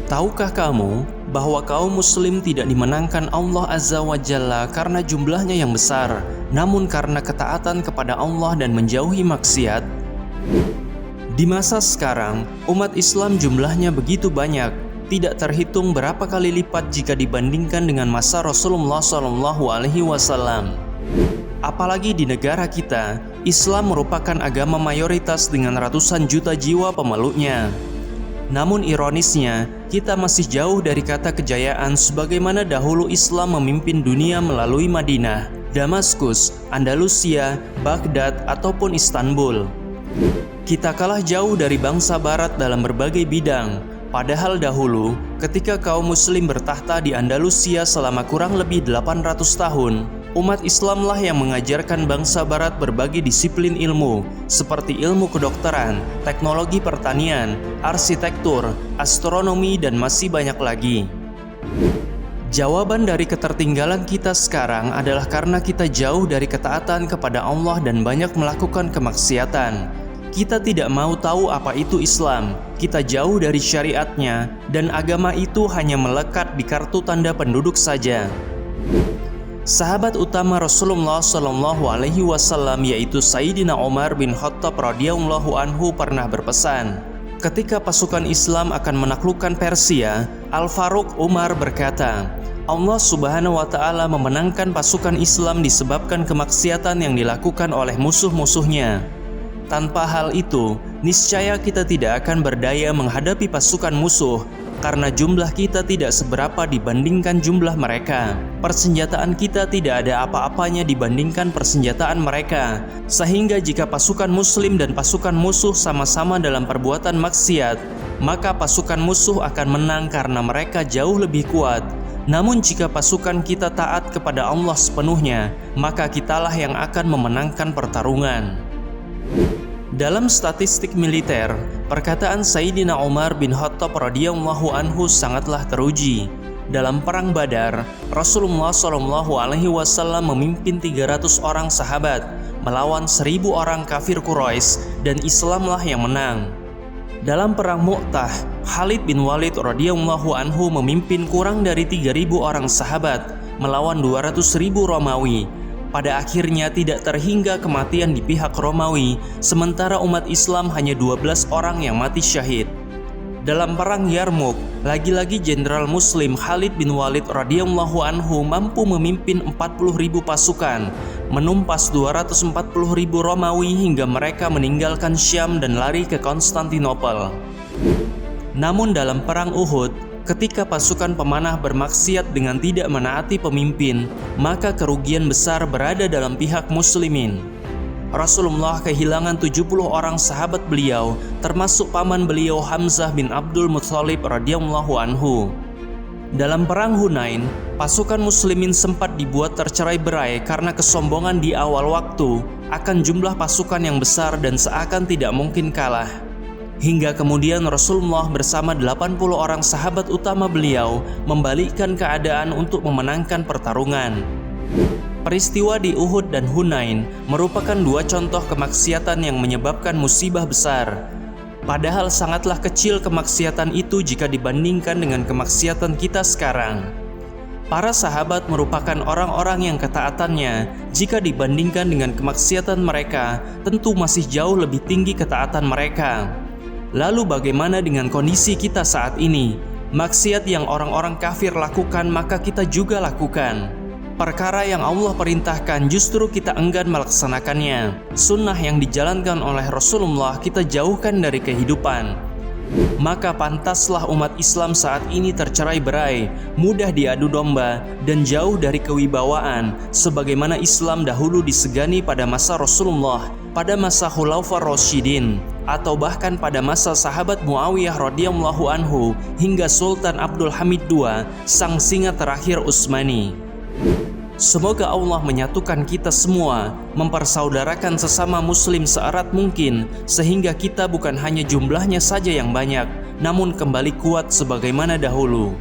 Tahukah kamu bahwa kaum muslim tidak dimenangkan Allah Azza wa Jalla karena jumlahnya yang besar, namun karena ketaatan kepada Allah dan menjauhi maksiat? Di masa sekarang, umat Islam jumlahnya begitu banyak, tidak terhitung berapa kali lipat jika dibandingkan dengan masa Rasulullah SAW. Apalagi di negara kita, Islam merupakan agama mayoritas dengan ratusan juta jiwa pemeluknya. Namun ironisnya, kita masih jauh dari kata kejayaan sebagaimana dahulu Islam memimpin dunia melalui Madinah, Damaskus, Andalusia, Baghdad, ataupun Istanbul. Kita kalah jauh dari bangsa barat dalam berbagai bidang, padahal dahulu ketika kaum muslim bertahta di Andalusia selama kurang lebih 800 tahun, umat Islamlah yang mengajarkan bangsa barat berbagai disiplin ilmu seperti ilmu kedokteran, teknologi pertanian, arsitektur, astronomi, dan masih banyak lagi. Jawaban dari ketertinggalan kita sekarang adalah karena kita jauh dari ketaatan kepada Allah dan banyak melakukan kemaksiatan. Kita tidak mau tahu apa itu Islam, kita jauh dari syariatnya, dan agama itu hanya melekat di kartu tanda penduduk saja. Sahabat utama Rasulullah SAW yaitu Sayyidina Umar bin Khattab radhiyallahu anhu pernah berpesan, ketika pasukan Islam akan menaklukkan Persia, Al-Faruq Umar berkata, Allah Subhanahu wa Ta'ala memenangkan pasukan Islam disebabkan kemaksiatan yang dilakukan oleh musuh-musuhnya. Tanpa hal itu, niscaya kita tidak akan berdaya menghadapi pasukan musuh, karena jumlah kita tidak seberapa dibandingkan jumlah mereka. Persenjataan kita tidak ada apa-apanya dibandingkan persenjataan mereka. Sehingga jika pasukan muslim dan pasukan musuh sama-sama dalam perbuatan maksiat, maka pasukan musuh akan menang karena mereka jauh lebih kuat. Namun jika pasukan kita taat kepada Allah sepenuhnya, maka kitalah yang akan memenangkan pertarungan. Dalam statistik militer, perkataan Sayyidina Umar bin Khattab radhiyallahu anhu sangatlah teruji. Dalam perang Badar, Rasulullah SAW memimpin 300 orang sahabat melawan 1000 orang kafir Quraisy dan Islamlah yang menang. Dalam perang Mu'tah, Khalid bin Walid radhiyallahu anhu memimpin kurang dari 3000 orang sahabat melawan 200.000 Romawi. Pada akhirnya tidak terhingga kematian di pihak Romawi, sementara umat Islam hanya 12 orang yang mati syahid. Dalam perang Yarmuk, lagi-lagi jenderal muslim Khalid bin Walid radhiyallahu anhu mampu memimpin 40.000 pasukan, menumpas 240.000 Romawi hingga mereka meninggalkan Syam dan lari ke Konstantinopel. Namun dalam perang Uhud, ketika pasukan pemanah bermaksiat dengan tidak menaati pemimpin, maka kerugian besar berada dalam pihak muslimin. Rasulullah kehilangan 70 orang sahabat beliau, termasuk paman beliau Hamzah bin Abdul Muthalib radhiyallahu anhu. Dalam perang Hunain, pasukan muslimin sempat dibuat tercerai-berai karena kesombongan di awal waktu akan jumlah pasukan yang besar dan seakan tidak mungkin kalah. Hingga kemudian Rasulullah bersama 80 orang sahabat utama beliau membalikkan keadaan untuk memenangkan pertarungan. Peristiwa di Uhud dan Hunain merupakan dua contoh kemaksiatan yang menyebabkan musibah besar. Padahal sangatlah kecil kemaksiatan itu jika dibandingkan dengan kemaksiatan kita sekarang. Para sahabat merupakan orang-orang yang ketaatannya, jika dibandingkan dengan kemaksiatan mereka, tentu masih jauh lebih tinggi ketaatan mereka. Lalu bagaimana dengan kondisi kita saat ini? Maksiat yang orang-orang kafir lakukan maka kita juga lakukan. Perkara yang Allah perintahkan justru kita enggan melaksanakannya. Sunnah yang dijalankan oleh Rasulullah kita jauhkan dari kehidupan. Maka pantaslah umat Islam saat ini tercerai-berai, mudah diadu domba, dan jauh dari kewibawaan, sebagaimana Islam dahulu disegani pada masa Rasulullah, pada masa Khulafaur Rasyidin, atau bahkan pada masa sahabat Muawiyah radhiyallahu anhu hingga Sultan Abdul Hamid II, sang singa terakhir Utsmani. Semoga Allah menyatukan kita semua, mempersaudarakan sesama muslim seerat mungkin, sehingga kita bukan hanya jumlahnya saja yang banyak, namun kembali kuat sebagaimana dahulu.